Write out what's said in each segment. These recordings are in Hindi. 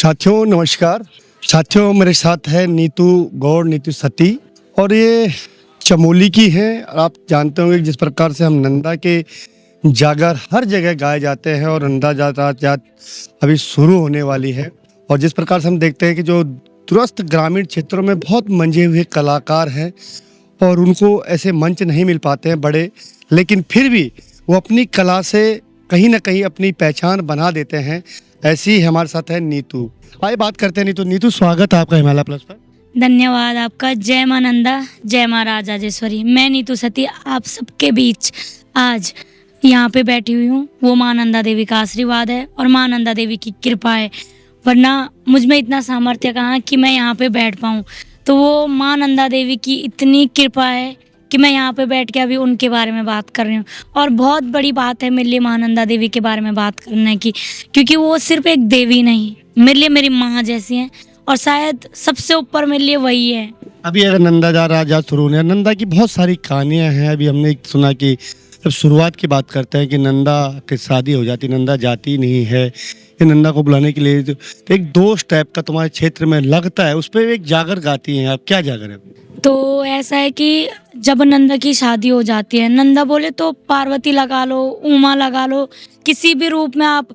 साथियों नमस्कार। साथियों मेरे साथ है नीतू गौड़, नीतू सती, और ये चमोली की हैं। आप जानते होंगे जिस प्रकार से हम नंदा के जागर हर जगह गाए जाते हैं और नंदा जात अभी शुरू होने वाली है। और जिस प्रकार से हम देखते हैं कि जो दूरस्थ ग्रामीण क्षेत्रों में बहुत मंझे हुए कलाकार हैं और उनको ऐसे मंच नहीं मिल पाते हैं बड़े, लेकिन फिर भी वो अपनी कला से कहीं ना कहीं अपनी पहचान बना देते हैं। ऐसी ही हमारे साथ है नीतू। आइए बात करते हैं नीतू। नीतू स्वागत है आपका हिमालय प्लस पर। धन्यवाद आपका। जय मां नंदा, जय मां राजाजेश्वरी। मैं नीतू सती आप सबके बीच आज यहाँ पे बैठी हुई हूँ। वो मां नंदा देवी का आशीर्वाद है और मां नंदा देवी की कृपा है, वरना मुझ में इतना सामर्थ्य कहाँ कि मैं यहाँ पे बैठ पाऊँ। तो वो मां नंदा देवी की इतनी कृपा है कि मैं यहाँ पे बैठ के अभी उनके बारे में बात कर रही हूँ। और बहुत बड़ी बात है मेरे लिए मां नंदा देवी के बारे में बात करने की, क्योंकि वो सिर्फ एक देवी नहीं, मेरे लिए मेरी माँ जैसी हैं और शायद सबसे ऊपर मेरे लिए वही है। अभी अगर नंदा जा राजा शुरू होने, नंदा की बहुत सारी कहानियां हैं। अभी हमने एक सुना कि जब शुरुआत की बात करते हैं कि नंदा की शादी हो जाती, नंदा जाती नहीं है, ये नंदा को बुलाने के लिए तो एक दोस्त टाइप का तुम्हारे क्षेत्र में लगता है, उस पर एक जागर गाती हैं आप। क्या जागर है? तो ऐसा है कि जब नंदा की शादी हो जाती है, नंदा बोले तो पार्वती लगा लो, उमा लगा लो, किसी भी रूप में आप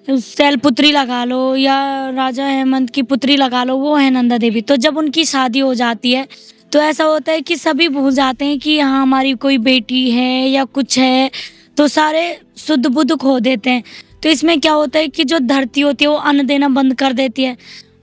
शैलपुत्री लगा लो या राजा हेमंत की पुत्री लगा लो, वो है नंदा देवी। तो जब उनकी शादी हो जाती है तो ऐसा होता है कि सभी भूल जाते हैं कि हाँ हमारी कोई बेटी है या कुछ है, तो सारे शुद्ध बुद्ध खो देते हैं। तो इसमें क्या होता है कि जो धरती होती है वो अन्न देना बंद कर देती है,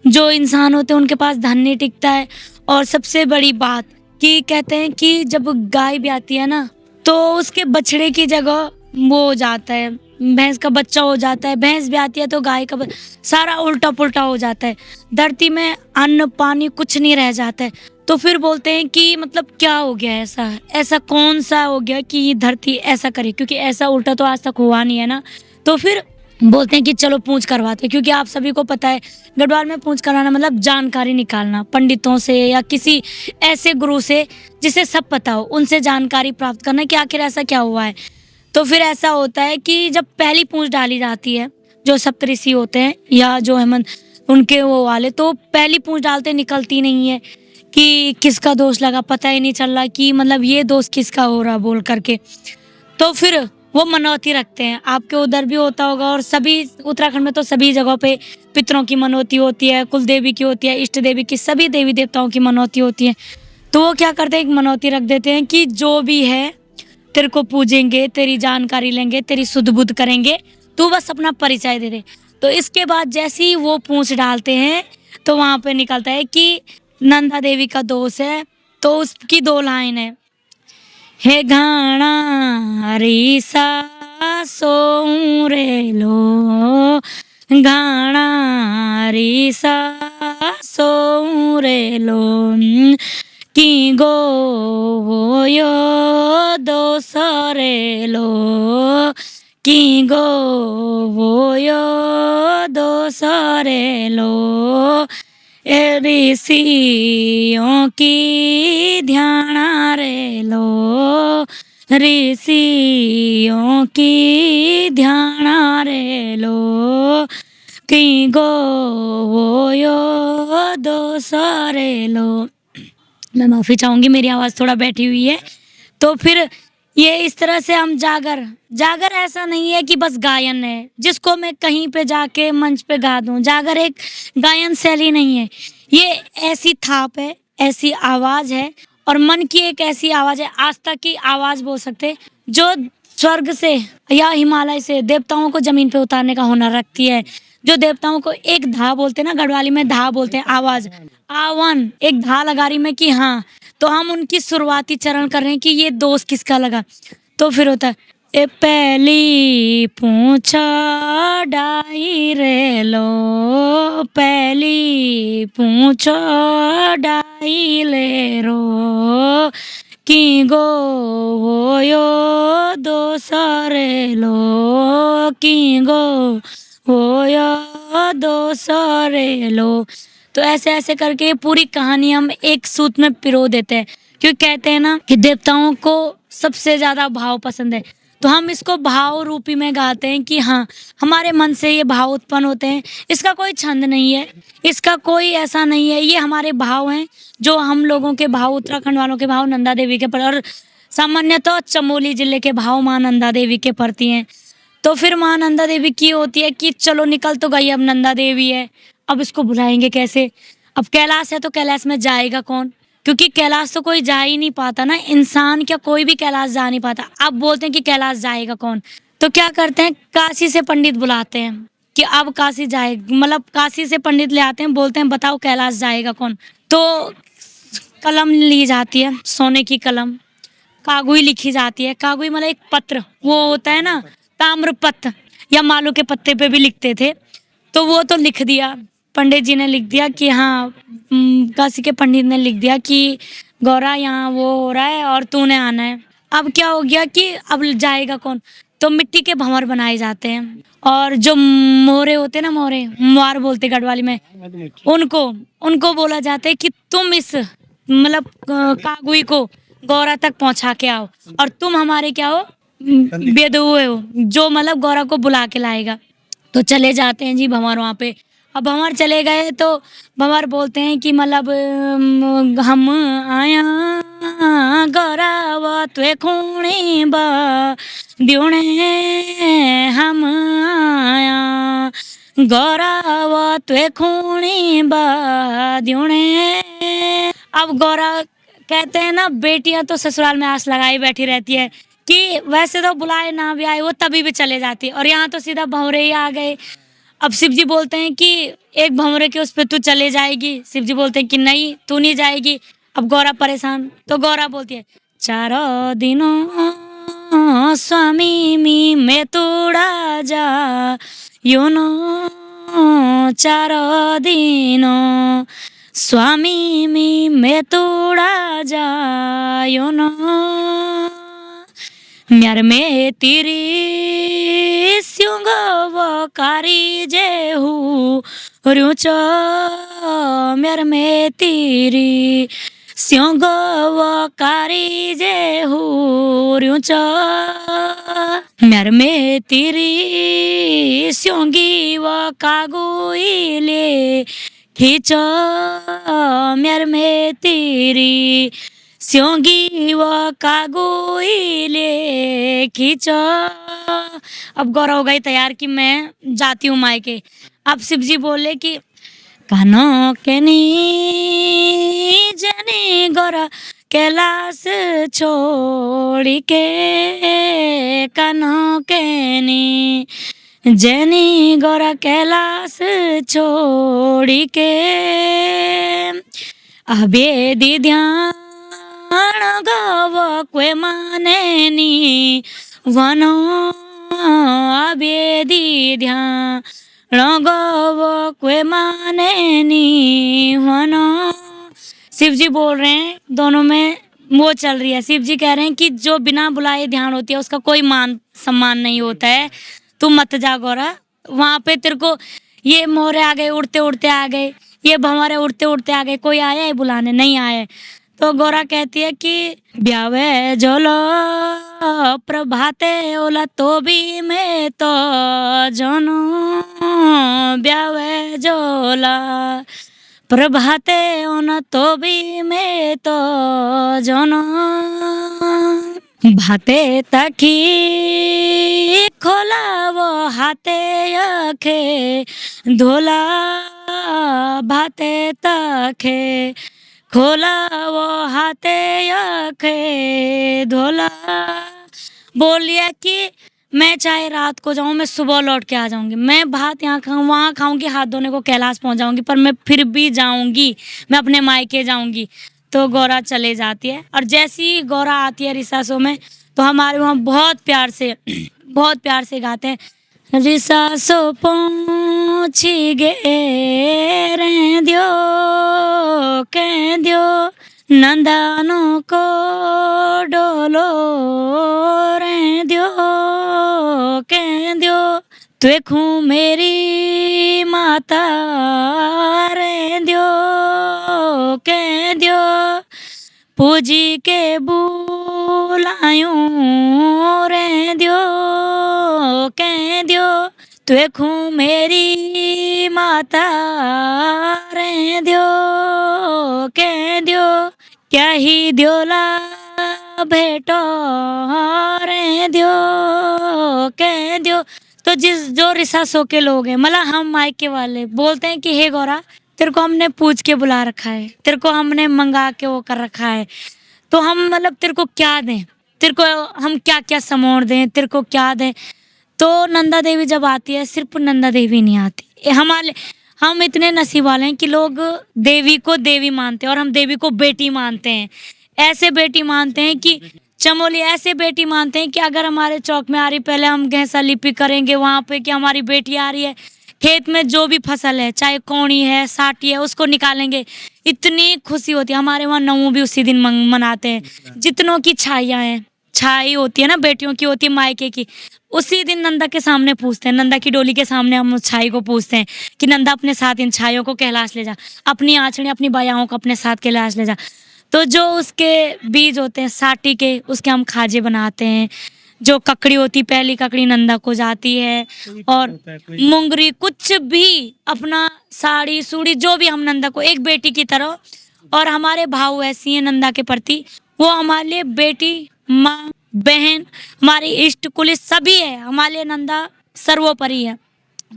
जो इंसान होते हैं उनके पास धन नहीं टिकता है। और सबसे बड़ी बात कि कहते हैं कि जब गाय भी आती है ना तो उसके बछड़े की जगह वो हो जाता है, भैंस का बच्चा हो जाता है। भैंस भी आती है तो गाय का सारा उल्टा पुल्टा हो जाता है। धरती में अन्न पानी कुछ नहीं रह जाता है। तो फिर बोलते हैं कि मतलब क्या हो गया, ऐसा कौन सा हो गया कि ये धरती ऐसा करे, क्योंकि ऐसा उल्टा तो आज तक हुआ नहीं है ना। तो फिर बोलते हैं कि चलो पूंछ करवाते हैं, क्योंकि आप सभी को पता है गढ़वाल में पूंछ कराना मतलब जानकारी निकालना, पंडितों से या किसी ऐसे गुरु से जिसे सब पता हो, उनसे जानकारी प्राप्त करना कि आखिर ऐसा क्या हुआ है। तो फिर ऐसा होता है कि जब पहली पूंछ डाली जाती है, जो सप्तऋषि होते हैं या जो हेमंत उनके वो वाले, तो पहली पूंछ डालते निकलती नहीं है कि किसका दोष लगा, पता ही नहीं चल रहा कि मतलब ये दोष किसका हो रहा बोल करके। तो फिर वो मनौती रखते हैं। आपके उधर भी होता होगा, और सभी उत्तराखंड में तो सभी जगहों पे पितरों की मनौती होती है, कुल देवी की होती है, इष्ट देवी की, सभी देवी देवताओं की मनौती होती है। तो वो क्या करते हैं, एक मनौती रख देते हैं कि जो भी है तेरे को पूजेंगे, तेरी जानकारी लेंगे, तेरी शुद्ध बुद्ध करेंगे, तू बस अपना परिचय दे दे। तो इसके बाद जैसे ही वो पूंछ डालते हैं तो वहां पे निकलता है कि नंदा देवी का दोष है। तो उसकी दो लाइन है, हे घाना हरीसा सोरे लो, घाना हरीसा सोरे लो, की गो यो दोसरे लो, की गो यो दोसरे लो, ऋषियों की ध्यान रे लो, ऋषियों की ध्यान रे लो, की गो यो दोसरे लो। मैं माफ़ी चाहूँगी, मेरी आवाज़ थोड़ा बैठी हुई है। तो फिर ये इस तरह से हम जागर ऐसा नहीं है कि बस गायन है जिसको मैं कहीं पे जाके मंच पे गा दूं। जागर एक गायन शैली नहीं है, ये ऐसी थाप है, ऐसी आवाज़ है, और मन की एक ऐसी आवाज़ है, आस्था की आवाज़ बोल सकते, जो स्वर्ग से या हिमालय से देवताओं को ज़मीन पे उतारने का हुनर रखती है। जो देवताओं को एक धा बोलते हैं ना, गढ़वाली में धा बोलते हैं, आवाज़ आवन, एक धा लगा रही में कि हाँ, तो हम उनकी शुरुआती चरण कर रहे हैं कि ये दोष किसका लगा। तो फिर होता है, ए पहली पूछा डाई रे लो, पहली पूछो डाई ले रो, की गो यो दोसरे लो, की गो यो दोसरे लो। तो ऐसे ऐसे करके पूरी कहानी हम एक सूत में पिरो देते हैं, क्योंकि कहते हैं ना कि देवताओं को सबसे ज्यादा भाव पसंद है। तो हम इसको भाव रूपी में गाते हैं कि हाँ, हमारे मन से ये भाव उत्पन्न होते हैं। इसका कोई छंद नहीं है, इसका कोई ऐसा नहीं है, ये हमारे भाव हैं, जो हम लोगों के भाव, उत्तराखंड वालों के भाव नंदा देवी के पर, और सामान्यतः चमोली जिले के भाव माँ नंदा देवी के प्रति हैं। तो फिर माँ नंदा देवी की होती है कि चलो निकल तो गई, अब नंदा देवी है, अब इसको बुलाएंगे कैसे। अब कैलाश है तो कैलाश में जाएगा कौन, क्योंकि कैलाश तो कोई जा ही नहीं पाता ना, इंसान क्या कोई भी कैलाश जा नहीं पाता। अब बोलते हैं कि कैलाश जाएगा कौन, तो क्या करते हैं, काशी से पंडित बुलाते हैं कि अब काशी जाए, मतलब काशी से पंडित ले आते हैं, बोलते हैं बताओ कैलाश जाएगा कौन। तो कलम ली जाती है, सोने की कलम, कागुई लिखी जाती है। कागुई मतलब एक पत्र, वो होता है ना ताम्रपत्र, या मालू के पत्ते पे भी लिखते थे, तो वो तो लिख दिया, पंडित जी ने लिख दिया कि हाँ, काशी के पंडित ने लिख दिया कि गौरा यहाँ वो हो रहा है और तूने आना है। अब क्या हो गया कि अब जाएगा कौन, तो मिट्टी के भंवर बनाए जाते हैं, और जो मोरे होते हैं ना, मोरे मुआर बोलते गढ़वाली में, उनको उनको बोला जाता है कि तुम इस मतलब कागुई को गौरा तक पहुंचा के आओ, और तुम हमारे क्या हो, बेदुए हो, जो मतलब गौरा को बुला के लाएगा। तो चले जाते हैं जी भंवर वहाँ पे। अब भंवर चले गए तो भंवर बोलते हैं कि मतलब हम आया गौरा व त्वे खूणी बा द्योणे, हम आया गौरा व त्वे खूणी बा द्योणे। अब गौरा कहते हैं ना, बेटियां तो ससुराल में आस लगाई बैठी रहती है कि वैसे तो बुलाए ना भी आए वो तभी भी चले जाती है, और यहाँ तो सीधा भंवरे ही आ गए। अब शिव जी बोलते हैं कि एक भंवरे के उस पे तू चले जाएगी, शिव जी बोलते हैं कि नहीं तू नहीं जाएगी। अब गौरा परेशान, तो गौरा बोलती है चारों दिनों स्वामी मी में तोड़ा जा यो नो, चारों दिनों स्वामी मी में तोड़ा जा यो नो, म्यार में तेरी स्युंग कारी जे हूँ रुच, म्यार में तेरी स्युंग कारी जे हूँ रुच, म्यार में तेरी स्युंगी व कागुई ले खींच, म्यार में तेरी स्योंगी व कागुई ले खींच। अब गौरा हो गई तैयार कि मैं जाती हूँ मायके। अब शिव जी बोले कि कानो के नी जनी गौरा कैलाश छोड़ी के, कानो के नी जनी गौरा कैलाश छोड़ी के, अबे दी ध्यान गव क्वे माने नी वनो, अबे दी ध्यान गव क्वे माने नी वनो। शिव जी बोल रहे हैं, दोनों में वो चल रही है। शिव जी कह रहे हैं कि जो बिना बुलाए ध्यान होती है उसका कोई मान सम्मान नहीं होता है, तू मत जा गौरा, वहाँ पे तेरे को ये मोरे आ गए, उड़ते उड़ते आ गए, ये भंवरे उड़ते उड़ते आ गए, कोई आया है बुलाने, नहीं आया। तो गौरा कहती है कि ब्यावे जोलो प्रभाते ओला तो भी मैं तो जनो, ब्यावे जोला प्रभाते ओना तो भी मैं तो जनो, भाते तकी खोला वो हाथे अखे धोला, भाते तखे खोला वो हाथे अखे धोला। बोलिए कि मैं चाहे रात को जाऊं, मैं सुबह लौट के आ जाऊंगी, मैं भात यहाँ खाऊं वहाँ खाऊंगी, हाथ धोने को कैलाश पहुंच जाऊंगी, पर मैं फिर भी जाऊंगी, मैं अपने मायके जाऊंगी। तो गौरा चले जाती है, और जैसी गौरा आती है रिसासों में तो हमारे वहाँ बहुत प्यार से गाते हैं, रिसासो पहुँची गे रे दियो कह दियो नंदानों को डोलो रे दियो कह दियो, देखूं मेरी माता रे दियो कह दियो, पूजी के बुलायूं रे दियो कह दियो देखूं मेरी माता रे दियो कह दियो क्या ही द्योला भेटो रे दियो कह दियो। तो जो रिसासों के लोग हैं मतलब हम मायके वाले बोलते हैं कि हे गौरा तेरे को हमने पूछ के बुला रखा है, तेरे को हमने मंगा के वो कर रखा है, तो हम मतलब तेरे को क्या दें, तेरे को हम क्या क्या समोड़ दें, तेरे को क्या दें। तो नंदा देवी जब आती है, सिर्फ नंदा देवी नहीं आती, हमारे हम इतने नसीब वाले हैं कि लोग देवी को देवी मानते हैं और हम देवी को बेटी मानते हैं। ऐसे बेटी मानते हैं कि चमोली ऐसे बेटी मानते हैं कि अगर हमारे चौक में आ रही, पहले हम घैसा लिपि करेंगे वहां पे कि हमारी बेटी आ रही है, खेत में जो भी फसल है चाहे कौड़ी है साटी है उसको निकालेंगे, इतनी खुशी होती है। हमारे वहाँ नऊ भी उसी दिन मनाते हैं। जितनों की छाइयाँ हैं, छाई होती है ना बेटियों की होती है मायके की, उसी दिन नंदा के सामने पूछते हैं, नंदा की डोली के सामने हम उस छाई को पूछते हैं कि नंदा अपने साथ इन छाइयों को कैलाश ले जा, अपनी आँचड़े अपनी बायाओं को अपने साथ कैलाश ले जा। तो जो उसके बीज होते हैं साटी के, उसके हम खाजे बनाते हैं। जो ककड़ी होती, पहली ककड़ी नंदा को जाती है, और मुंगरी कुछ भी अपना साड़ी सूड़ी जो भी हम नंदा को एक बेटी की तरह, और हमारे भाव ऐसी हैं नंदा के प्रति, वो हमारे लिए बेटी माँ बहन हमारी इष्ट कुल सभी है, हमारे लिए नंदा सर्वोपरि है।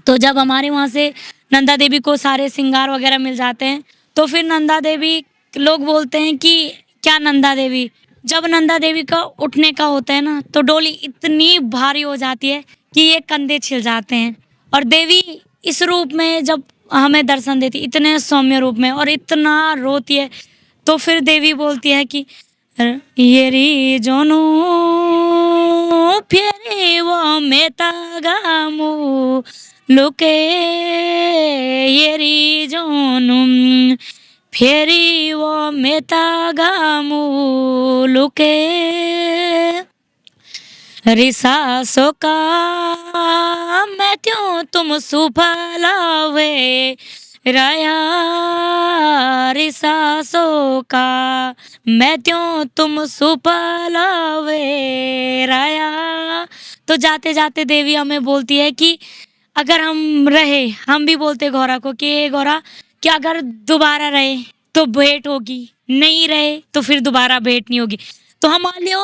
तो जब हमारे वहाँ से नंदा देवी को सारे श्रृंगार वगैरह मिल जाते हैं, तो फिर नंदा देवी लोग बोलते हैं कि क्या नंदा देवी, जब नंदा देवी का उठने का होता है ना, तो डोली इतनी भारी हो जाती है कि ये कंधे छिल जाते हैं। और देवी इस रूप में जब हमें दर्शन देती, इतने सौम्य रूप में, और इतना रोती है, तो फिर देवी बोलती है कि ये री जोनू फेरे वो मेता गामू लुके ये री जोनू फेरी वो मेता गामू लुके रिसासो का मैं त्यों तुम सुफलावे राया रिसासो का मैं त्यों तुम सुफलावे राया। तो जाते जाते देवी हमें बोलती है कि अगर हम रहे, हम भी बोलते गौरा को कि गौरा कि अगर दोबारा रहे तो भेंट होगी, नहीं रहे तो फिर दोबारा भेंट नहीं होगी। तो हमारे लिए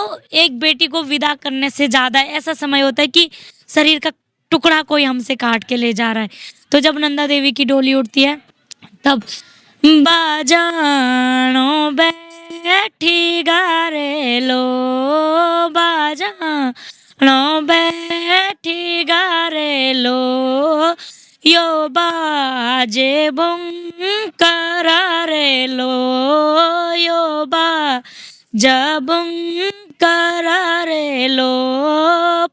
एक बेटी को विदा करने से ज्यादा ऐसा समय होता है कि शरीर का टुकड़ा कोई हमसे काट के ले जा रहा है। तो जब नंदा देवी की डोली उठती है, तब बाजानो बैठी गारे लो बाजानो बैठी गारे लो यो बाजे बुंग करारे लो यो बाजबुंग करारे लो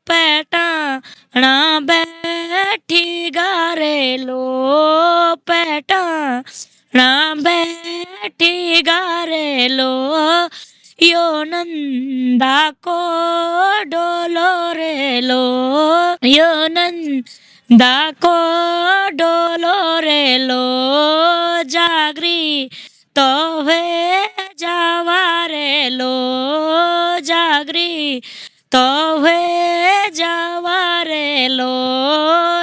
पैटाना बैठी गारे लो पैटाना बैठी गारे लो यो नंदा को डोलो रे लो यो नंदा को डोलो रे लो जागरी तो वे जावारे लो जागरी तो वे जावारे लो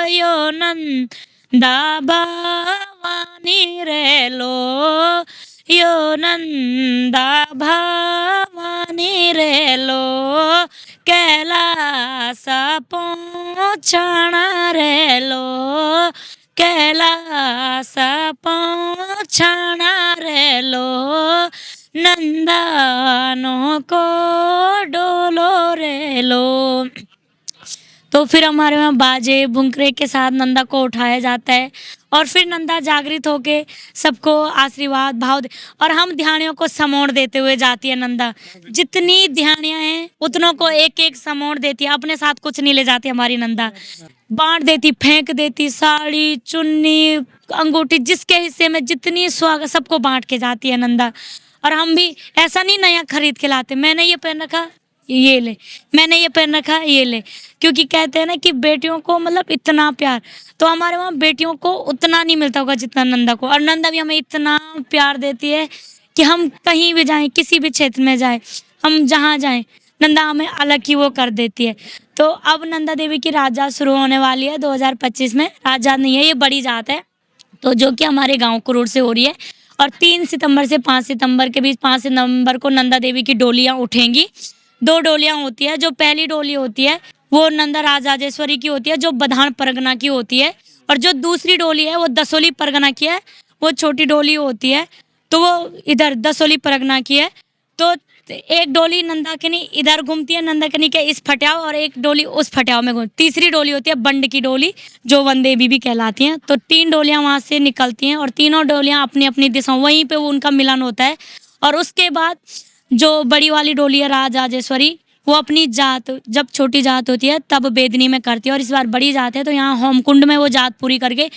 यो नंदा भवानी रे लो यो नंदा भवानी रे लो कैलाश पहुँचना रे लो कैलाश पहुँचना रे लो नंदानों को डोलो रे लो। तो फिर हमारे वहाँ बाजे भुंकरे के साथ नंदा को उठाया जाता है, और फिर नंदा जागृत होके सबको आशीर्वाद भाव दे, और हम ध्यानियों को समोड़ देते हुए जाती है नंदा। जितनी ध्यानियाँ हैं उतनों को एक एक समोड़ देती है, अपने साथ कुछ नहीं ले जाती हमारी नंदा, बांट देती, फेंक देती, साड़ी चुन्नी अंगूठी जिसके हिस्से में जितनी सुहाग सबको बांट के जाती है नंदा। और हम भी ऐसा नहीं नया खरीद के लाते, मैंने ये पहन रखा ये ले, मैंने ये पहन रखा ये ले, क्योंकि कहते हैं ना कि बेटियों को मतलब इतना प्यार, तो हमारे वहाँ बेटियों को उतना नहीं मिलता होगा जितना नंदा को। और नंदा भी हमें इतना प्यार देती है कि हम कहीं भी जाएं, किसी भी क्षेत्र में जाएं, हम जहाँ जाएं, नंदा हमें अलग ही वो कर देती है। तो अब नंदा देवी की रात जात शुरू होने वाली है 2025 में। रात जात नहीं है, ये बड़ी जात है, तो जो कि हमारे गांव कुरूर से हो रही है। और 3 सितंबर से 5 सितंबर के बीच, 5 सितंबर को नंदा देवी की डोलियां उठेंगी। 2 डोलियां होती है। जो पहली डोली होती है वो नंदा राजराजेश्वरी की होती है, जो बधान परगना की होती है। और जो दूसरी डोली है वो दसोली परगना की है, वो छोटी डोली होती है, तो वो इधर दसोली परगना की है। तो एक डोली नंदाकिनी इधर घूमती है, नंदाकिनी के इस फटियाव, और एक डोली उस फटियाव में घूम। तीसरी डोली होती है बंड की डोली, जो वन देवी भी कहलाती हैं। तो 3 डोलियां वहां से निकलती हैं और तीनों डोलियां अपनी अपनी दिशाओं, वहीं पे वो उनका मिलन होता है। और उसके बाद जो बड़ी वाली डोली है राजराजेश्वरी, वो अपनी जात, जब छोटी जात होती है तब बेदनी में करती है, और इस बार बड़ी जात है तो यहाँ होमकुंड में वो जात पूरी करके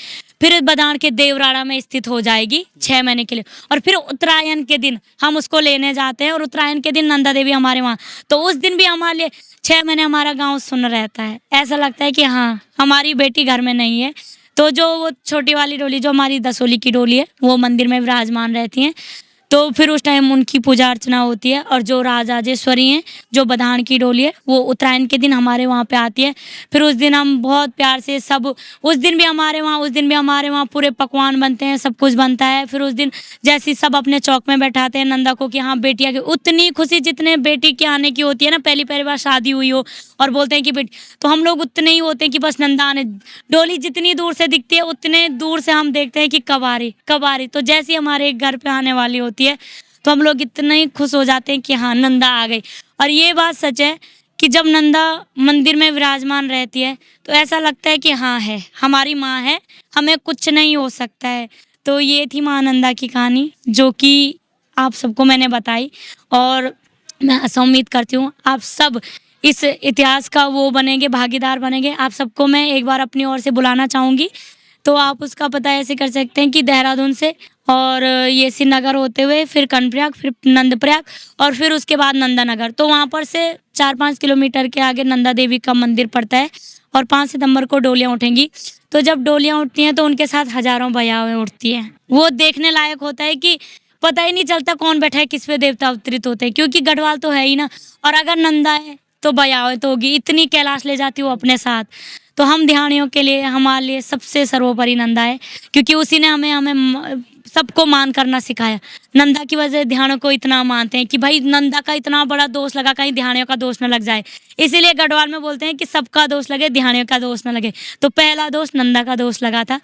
फिर बदान के देवराड़ा में स्थित हो जाएगी 6 महीने के लिए। और फिर उत्तरायण के दिन हम उसको लेने जाते हैं, और उत्तरायण के दिन नंदा देवी हमारे वहाँ, तो उस दिन भी हमारे लिए 6 महीने हमारा गांव सुन रहता है। ऐसा लगता है कि हाँ, हमारी बेटी घर में नहीं है। तो जो वो छोटी वाली डोली, जो हमारी दसोली की डोली है, वो मंदिर में विराजमान रहती हैं। तो फिर उस टाइम उनकी पूजा अर्चना होती है। और जो राजराजेश्वरी हैं, जो बधान की डोली है, वो उत्तरायण के दिन हमारे वहाँ पे आती है। फिर उस दिन हम बहुत प्यार से सब, उस दिन भी हमारे वहाँ पूरे पकवान बनते हैं, सब कुछ बनता है। फिर उस दिन जैसे ही सब अपने चौक में बैठाते हैं नंदा को कि हाँ बेटी आ गई, उतनी खुशी जितने बेटी के आने की होती है ना, पहली बार शादी हुई हो और बोलते हैं कि बेटी, तो हम लोग उतने ही होते हैं कि बस नंदा आने। डोली जितनी दूर से दिखती है उतने दूर से हम देखते हैं कि कब आ रही। तो जैसे ही हमारे घर पे आने वाली होती है तो हम लोग इतने ही खुश हो जाते हैं कि हाँ, नंदा आ गई। और ये बात सच है कि जब नंदा मंदिर में विराजमान रहती है तो ऐसा लगता है कि हाँ है, हमारी माँ है, हमें कुछ नहीं हो सकता है। तो ये थी माँ नंदा की कहानी, जो कि आप सबको मैंने बताई। और मैं ऐसा उम्मीद करती हूँ आप सब इस इतिहास का वो बनेंगे, भागीदार बनेंगे। आप सबको मैं एक बार अपनी ओर से बुलाना चाहूँगी, तो आप उसका पता ऐसे कर सकते हैं कि देहरादून से, और ये श्रीनगर होते हुए फिर कर्णप्रयाग, फिर नंदप्रयाग, और फिर उसके बाद नंदानगर। तो वहाँ पर से 4-5 किलोमीटर के आगे नंदा देवी का मंदिर पड़ता है। और 5 सितंबर को डोलियाँ उठेंगी। तो जब डोलियाँ उठती हैं तो उनके साथ हजारों भैयाएं उठती हैं। वो देखने लायक होता है कि पता ही नहीं चलता कौन बैठा है, किस पे देवता अवतरित होते हैं, क्योंकि गढ़वाल तो है ही ना। और अगर नंदा है तो भैयाएं तो होगी, इतनी कैलाश ले जाती वो अपने साथ। तो हम ध्यानियों के लिए, हमारे लिए सबसे सर्वोपरि नंदा है, क्योंकि उसी ने हमें सबको मान करना सिखाया। नंदा की वजह से ध्यानों को इतना मानते हैं कि भाई नंदा का इतना बड़ा दोष लगा, कहीं ध्यानियों का दोष न लग जाए। इसीलिए गढ़वाल में बोलते हैं कि सबका दोष लगे, ध्यानियों का दोष न लगे। तो पहला दोष नंदा का दोष लगा था।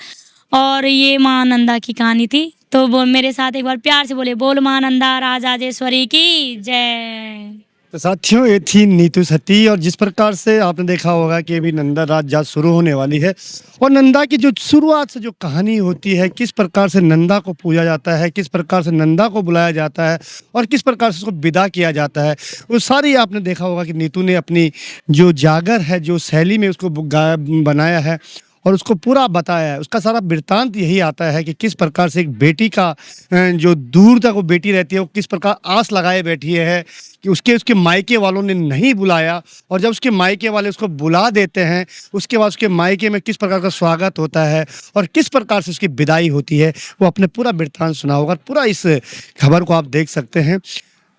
और ये माँ नंदा की कहानी थी। तो वो मेरे साथ एक बार प्यार से बोले, बोल माँ नंदा राजराजेश्वरी की जय। तो साथियों, ये थी नीतू सती। और जिस प्रकार से आपने देखा होगा कि अभी नंदा रात जात शुरू होने वाली है, और नंदा की जो शुरुआत से जो कहानी होती है, किस प्रकार से नंदा को पूजा जाता है, किस प्रकार से नंदा को बुलाया जाता है, और किस प्रकार से उसको विदा किया जाता है, वो सारी आपने देखा होगा कि नीतू ने अपनी जो जागर है, जो शैली में उसको बनाया है और उसको पूरा बताया है। उसका सारा वृत्तांत यही आता है कि किस प्रकार से एक बेटी का जो दूर तक वो बेटी रहती है, वो किस प्रकार आस लगाए बैठी है कि उसके मायके वालों ने नहीं बुलाया, और जब उसके मायके वाले उसको बुला देते हैं, उसके बाद उसके मायके में किस प्रकार का स्वागत होता है और किस प्रकार से उसकी विदाई होती है, वो अपने पूरा वृत्तांत सुना होगा। पूरा इस खबर को आप देख सकते हैं।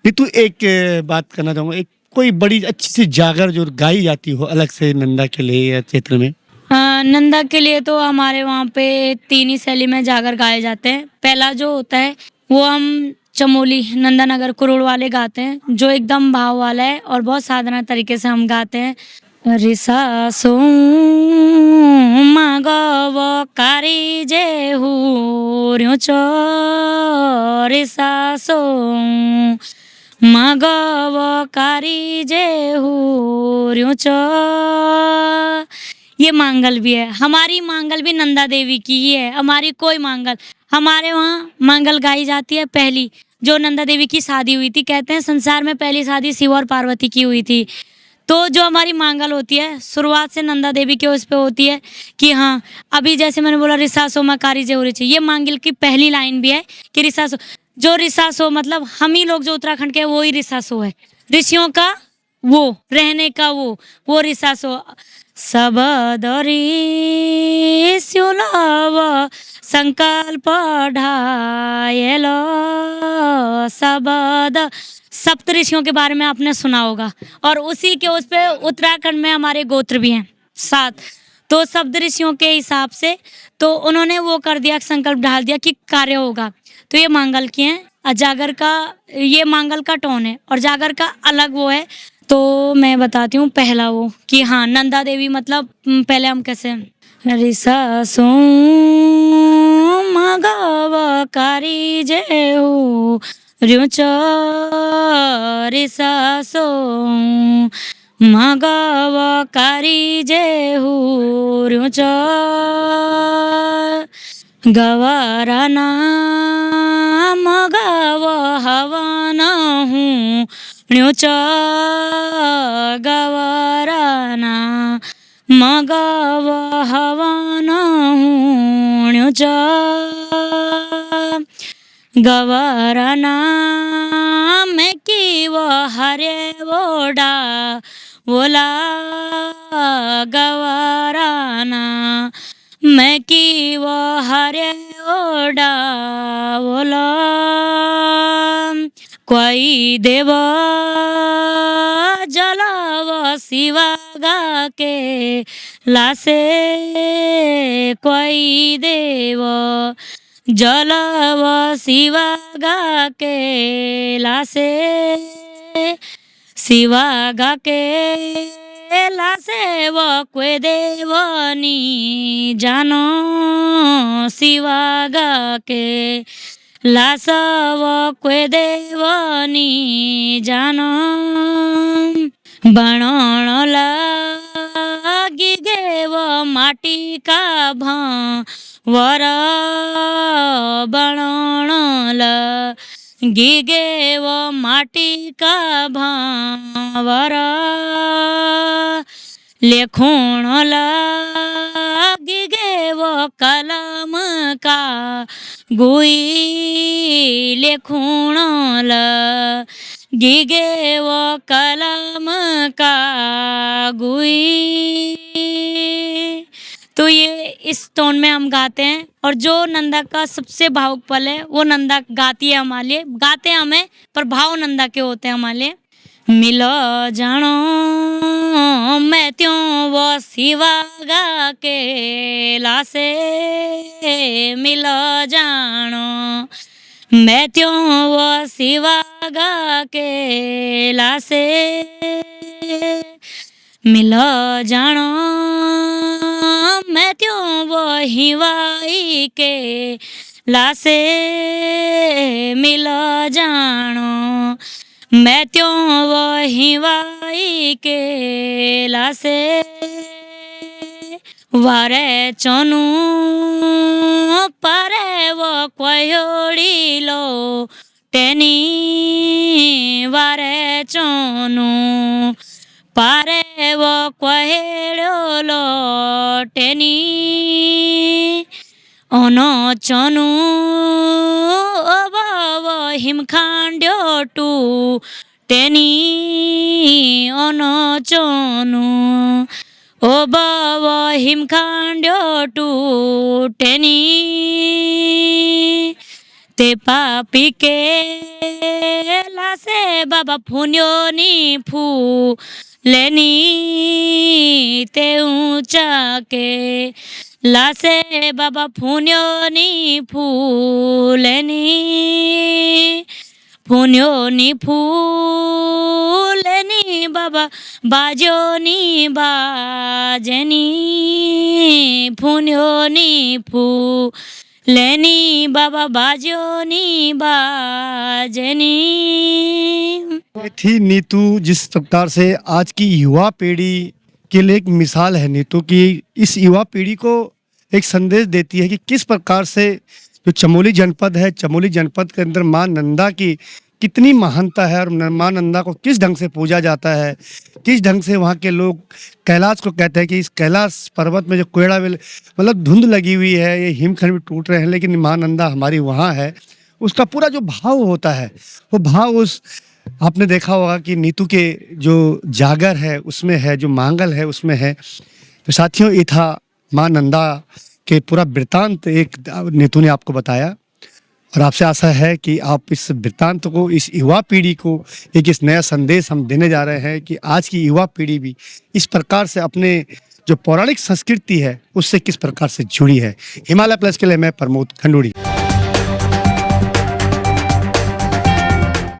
नीतू, एक बात करना चाहूँगा, एक कोई बड़ी अच्छी सी जागर जो गाई जाती हो अलग से नंदा के लिए या क्षेत्र में? नंदा के लिए तो हमारे वहाँ पे 3 ही शैली में जागर गाए जाते हैं। पहला जो होता है वो हम चमोली नंदानगर कुरुड़ वाले गाते हैं, जो एकदम भाव वाला है और बहुत साधना तरीके से हम गाते हैं। रिसा सो मगव कारी जे हूर्यो चो, रिसा सो मगव कारी जे हूर्यो चो। ये मांगल भी है, हमारी मांगल भी नंदा देवी की ही है। हमारी कोई मांगल, हमारे वहाँ मांगल गाई जाती है पहली, जो नंदा देवी की शादी हुई थी। कहते हैं संसार में पहली शादी शिव और पार्वती की हुई थी। तो जो हमारी मांगल होती है शुरुआत से नंदा देवी के उस पे होती है कि हाँ, अभी जैसे मैंने बोला रिसासो मकारी जे हो रही चाहिए, ये मांगल की पहली लाइन भी है कि रिसासो। जो रिसासो मतलब हम ही लोग जो उत्तराखंड के, वो ही रिसासो है। ऋषियों का वो रहने का वो रिसासो सबदरी सुलभ संकल्प ढायल सबद सप्तऋषियों के बारे में आपने सुना होगा और उसी के उस पे उत्तराखंड में हमारे गोत्र भी हैं 7 तो सप्तऋषियों के हिसाब से तो उन्होंने वो कर दिया संकल्प ढाल दिया कि कार्य होगा तो ये मांगल की हैं और जागर का ये मांगल का टोन है और जागर का अलग वो है तो मैं बताती हूँ पहला वो कि हाँ नंदा देवी मतलब पहले हम कैसे रिसासो मगव कारी जे हो र्युच रिसासो मगव कारी जे हो र्युच गवारना मगव हवन हूँ ण्युच गवारना मगव हवन हूँ ण्युच गवारना में की वो हरे वोडा बोला गवारना मैं की वो हरे ओडा बोला कोई देव जलाव शिवागा के लासे कोई देव जलाव शिवागा के लासे शिवागा के लासे वो क्वे देवनी जानो शिवागा के लासव क्वे देवनी जानो बनण लागी गेव माटी का भंवर बनण लागी गेव माटी का भंवर लेखोण लागी गेव कलम का गुई लेखोण लागी गेव कलम का गुई तो ये इस टोन में हम गाते हैं और जो नंदा का सबसे भावुक पल है वो नंदा गाती है हमारे लिए गाते हैं हमें पर भाव नंदा के होते हैं हमारे लिए मिलो जानो मैं त्यों वो शिवागा के लासे मिलो जानो मैं त्यों वो शिवागा के लासे मिलो जानो मैं त्यों वो हिवाई के लासे मिलो जानो मैं त्यों वो हिवाई के लासे वारे चोनू परे वो कोयोड़ी लो टेनी वारे चोनू पारे वो कोहेड़ो लो टेनी ओनो चोनू ओबो हिमखांड्यो टू टेनी ओनो चोनू ओबो हिमखांड्यो टू टेनी ते पापी के लासे बाबा फुन्यो नी फू लेनी ते ऊंचा के लासे बाबा फुन्यो नी फूलेनी फुन्यो नी फूलेनी बाबा बाजो नी बाजेनी फुन्यो नी फूलेनी बाबा बाजो नी बाजेनी ये थी नीतू जिस प्रकार से आज की युवा पीढ़ी के लिए एक मिसाल है नीतू की इस युवा पीढ़ी को एक संदेश देती है कि किस प्रकार से जो चमोली जनपद है चमोली जनपद के अंदर माँ नंदा की कितनी महानता है और माँ नंदा को किस ढंग से पूजा जाता है, किस ढंग से वहाँ के लोग कैलाश को कहते हैं कि इस कैलाश पर्वत में जो कोयड़ा मतलब धुंध लगी हुई है, ये हिमखंड भी टूट रहे हैं लेकिन माँ नंदा हमारी वहाँ है। उसका पूरा जो भाव होता है वो भाव उस आपने देखा होगा कि नीतू के जो जागर है उसमें है, जो मांगल है उसमें है। तो साथियों, ये था माँ नंदा के पूरा वृत्तांत एक नीतू ने आपको बताया, और आपसे आशा है कि आप इस वृत्तांत को, इस युवा पीढ़ी को एक इस नया संदेश हम देने जा रहे हैं कि आज की युवा पीढ़ी भी इस प्रकार से अपने जो पौराणिक संस्कृति है उससे किस प्रकार से जुड़ी है। हिमालय प्लस के लिए मैं प्रमोद खंडूड़ी।